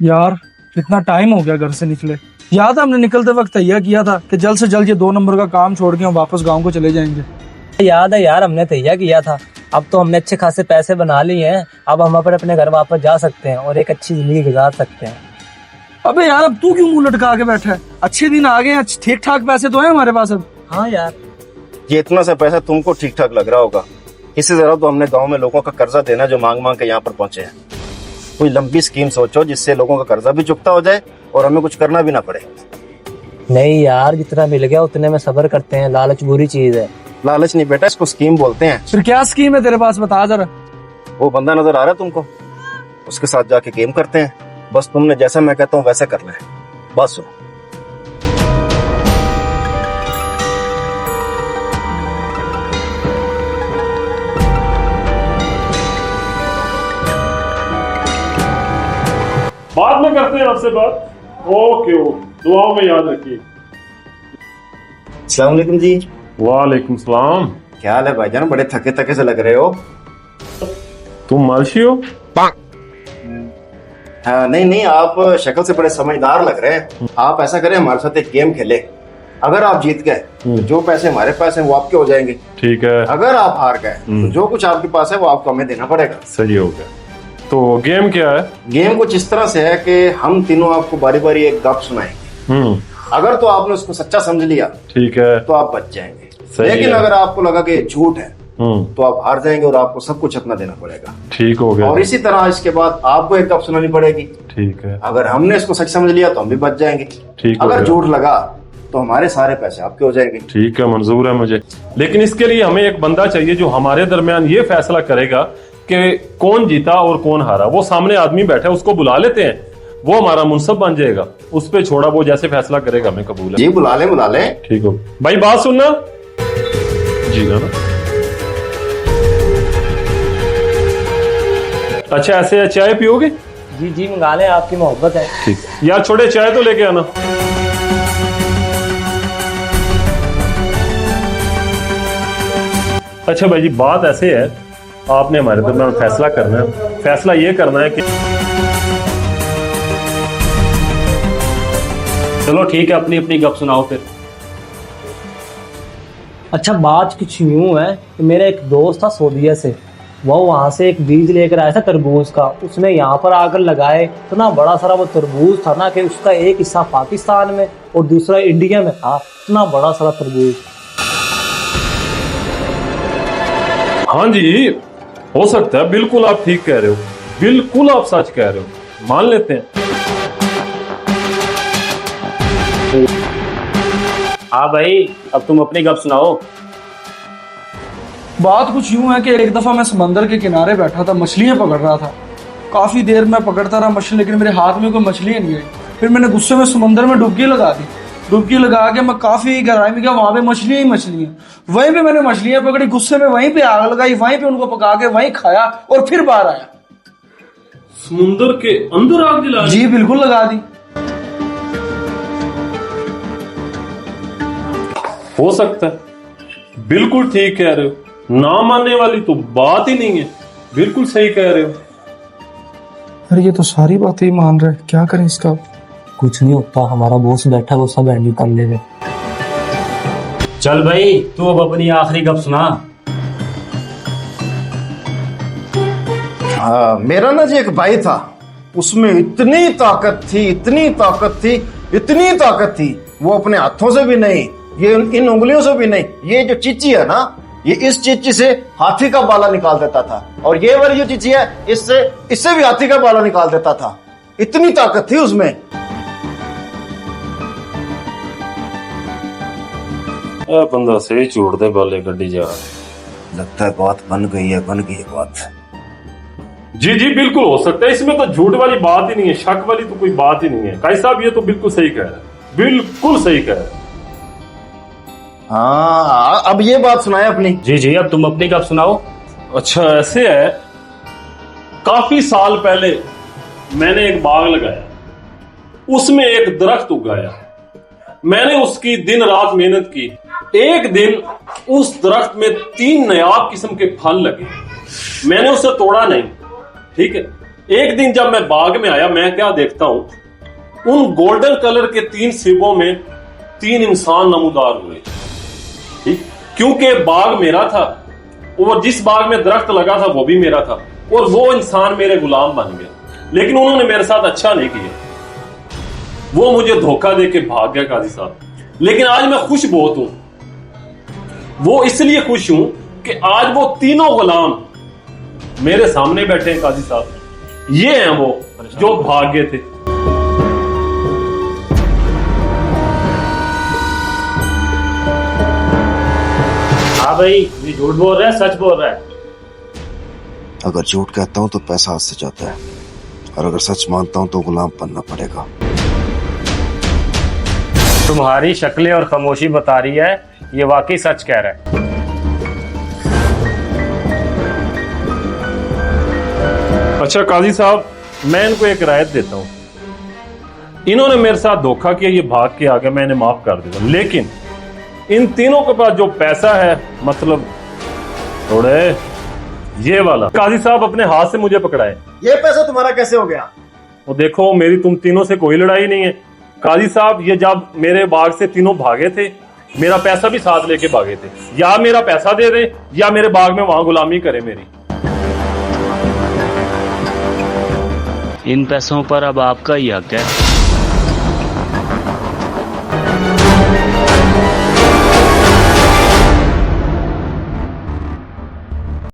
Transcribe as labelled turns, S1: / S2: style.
S1: यार इतना टाइम हो गया घर से निकले। याद है हमने निकलते वक्त तैयार किया था कि जल्द से जल्द ये 2 नंबर का काम छोड़ के हम वापस गांव को चले जाएंगे।
S2: याद है यार, हमने तैयार किया था। अब तो हमने अच्छे खासे पैसे बना लिए हैं। अब हम अपने घर वापस जा सकते हैं और एक अच्छी जिंदगी गुजार सकते हैं।
S1: अबे यार अब तू क्यों मुंह लटका के बैठा है? अच्छे दिन आ गए हैं, ठीक ठाक पैसे तो है हमारे पास अब।
S2: हाँ यार,
S3: ये इतना सा पैसा तुमको ठीक ठाक लग रहा होगा। इससे जरा तो हमने गांव में लोगों का कर्जा देना जो मांग मांग के यहाँ पर पहुंचे हैं। कोई लंबी स्कीम सोचो जिससे लोगों का कर्जा भी चुकता हो जाए और हमें कुछ करना भी ना पड़े।
S2: नहीं यार, जितना मिल गया उतने में सब्र करते हैं। लालच बुरी चीज है।
S3: लालच नहीं बेटा, इसको स्कीम बोलते हैं।
S1: फिर क्या स्कीम है तेरे पास, बता जरा।
S3: वो बंदा नजर आ रहा है तुमको? उसके साथ जाके गेम करते हैं। बस तुमने जैसा मैं कहता हूँ वैसा करना है। बस सुनो।
S4: बाद में करते हैं आपसे बात। ओके, दुआओं में याद रखिए।
S3: अस्सलाम वालेकुम जी।
S4: वालेकुम सलाम।
S3: क्या हाल है भाईजान? बड़े थके थके से लग रहे हो।
S4: तुम मालशी हो?
S3: हाँ, नहीं नहीं, आप शक्ल से बड़े समझदार लग रहे हैं। आप ऐसा करें, हमारे साथ एक गेम खेले। अगर आप जीत गए तो जो पैसे हमारे पास हैं वो आपके हो जाएंगे।
S4: ठीक है।
S3: अगर आप हार गए तो जो कुछ आपके पास है वो आपको हमें देना पड़ेगा।
S4: सही हो गया। तो गेम क्या है?
S3: गेम कुछ इस तरह से है कि हम तीनों आपको बारी बारी एक गप सुनाएंगे। अगर तो आपने उसको सच्चा समझ लिया,
S4: ठीक है,
S3: तो आप बच जाएंगे।
S4: सही
S3: लेकिन
S4: है।
S3: अगर आपको लगा कि झूठ है तो आप हार जाएंगे और आपको सब कुछ अपना देना पड़ेगा।
S4: ठीक हो गया।
S3: और इसी तरह इसके बाद आपको एक गप सुनानी पड़ेगी।
S4: ठीक है।
S3: अगर हमने इसको सच समझ लिया तो हम भी बच जाएंगे।
S4: ठीक हो
S3: अगर
S4: गया।
S3: झूठ लगा तो हमारे सारे पैसे आपके हो जाएंगे।
S4: ठीक है, मंजूर है मुझे। लेकिन इसके लिए हमें एक बंदा चाहिए जो हमारे दरमियान ये फैसला करेगा कि कौन जीता और कौन हारा। वो सामने आदमी बैठा है, उसको बुला लेते हैं। वो हमारा मुनसब बन जाएगा। उस पे छोड़ा, वो जैसे फैसला करेगा हमें कबूल है।
S3: जी बुला ले।
S4: ठीक हो भाई, बात सुनना जी ना। अच्छा, ऐसे चाय पियोगे?
S2: जी जी, मंगा लें, आपकी मोहब्बत है।
S4: ठीक। यार छोटे, चाय तो लेके आना। अच्छा भाई जी, बात ऐसे है, आपने हमारे दरमियान फैसला करना है। फैसला ये करना है कि
S5: चलो ठीक है, अपनी अपनी गप सुनाओ फिर।
S2: अच्छा, बात कुछ यूं है कि मेरा एक दोस्त था सऊदीया से। वो वहां से एक बीज लेकर आया था तरबूज का। उसने यहाँ पर आकर लगाए, इतना बड़ा सारा वो तरबूज था ना कि उसका एक हिस्सा पाकिस्तान में और दूसरा इंडिया में था। इतना बड़ा सारा तरबूज।
S4: हाँ जी, हो सकता है। बिल्कुल आप ठीक कह रहे हो। बिल्कुल आप सच कह रहे हो। मान लेते हैं।
S5: हाँ भाई, अब तुम अपनी गप सुनाओ।
S1: बात कुछ यूं है कि एक दफा मैं समंदर के किनारे बैठा था, मछलियां पकड़ रहा था। काफी देर मैं पकड़ता रहा मछली, लेकिन मेरे हाथ में कोई मछली नहीं आई। फिर मैंने गुस्से में समंदर में डुबकी लगा दी। डुबकी लगा के मैं काफी गहराई में गया, वहां पे मछलियां ही मछलियां। वहीं पे मैंने मछलियां पकड़ी, गुस्से में वहीं पे आग लगाई, वहीं पे उनको पका के वहीं खाया और फिर बाहर आया।
S4: समुद्र के अंदर आग जला?
S1: जी बिल्कुल लगा दी।
S4: हो सकता है। बिल्कुल ठीक कह रहे हो। ना मानने वाली तो बात ही नहीं है। बिल्कुल सही कह रहे हो।
S1: अरे ये तो सारी बातें ही मान रहे, क्या करें इसका?
S2: कुछ नहीं होता, हमारा बॉस बैठा है, वो सब हैंडल कर लेगा।
S5: चल भाई, तू अब अपनी आखिरी गप सुना।
S3: हाँ, मेरा ना जी एक भाई था। उसमें इतनी ताकत थी, इतनी ताकत थी, इतनी ताकत थी, वो अपने हाथों से भी नहीं, ये इन उंगलियों से भी नहीं, ये जो चीची है ना, ये इस चीची से हाथी का बाला निकाल देता था। और ये वाली जो चीची है, इससे भी हाथी का बाला निकाल देता था। इतनी ताकत थी उसमें।
S4: बंदा सही छोड़ दे बाले गड्डी जा।
S3: लगता है बात बन गई है बात।
S4: जी जी, बिल्कुल हो सकता है। इसमें तो झूठ वाली बात ही नहीं है, शक वाली तो कोई बात ही नहीं है। काई साहब, ये तो बिल्कुल सही कह रहा है। बिल्कुल सही कह रहा है।
S3: हाँ, अब ये बात सुनाए अपनी।
S5: जी जी, अब तुम अपनी गप सुनाओ।
S4: अच्छा, ऐसे है, काफी साल पहले मैंने एक बाग लगाया, उसमें एक दरख्त उगाया। मैंने उसकी दिन रात मेहनत की। एक दिन उस दरख्त में 3 नायाब किस्म के फल लगे। मैंने उसे तोड़ा नहीं, ठीक है। एक दिन जब मैं बाग में आया, मैं क्या देखता हूं, उन गोल्डन कलर के 3 सेबों में 3 इंसान नमूदार हुए। ठीक, क्योंकि बाग मेरा था और जिस बाग में दरख्त लगा था वो भी मेरा था, और वो इंसान मेरे गुलाम बन गए। लेकिन उन्होंने मेरे साथ अच्छा नहीं किया, वो मुझे धोखा दे के भाग गया काजी साहब। लेकिन आज मैं खुश बहुत हूं। वो इसलिए खुश हूं कि आज वो तीनों गुलाम मेरे सामने बैठे हैं काजी साहब। ये हैं वो जो भाग गए थे।
S5: हाँ भाई, ये झूठ बोल रहा है सच बोल रहा है?
S6: अगर झूठ कहता हूं तो पैसा हाथ से जाता है, और अगर सच मानता हूं तो गुलाम बनना पड़ेगा।
S5: तुम्हारी शक्लें और खामोशी बता रही है ये वाकई सच कह रहा है।
S4: अच्छा काजी साहब, मैं इनको एक रायत देता हूं। इन्होंने मेरे साथ धोखा किया, ये भाग के आ गए, मैं इन्हें माफ कर दूंगा। लेकिन इन तीनों के पास जो पैसा है, मतलब थोड़े ये वाला, काजी साहब अपने हाथ से मुझे पकड़ाए।
S3: ये पैसा तुम्हारा कैसे हो गया?
S4: वो देखो, मेरी तुम तीनों से कोई लड़ाई नहीं है काजी साहब। ये जब मेरे बाग से तीनों भागे थे, मेरा पैसा भी साथ लेके भागे थे। या मेरा पैसा दे दे या मेरे बाग में वहां गुलामी करे मेरी।
S5: इन पैसों पर अब आपका ही हक है।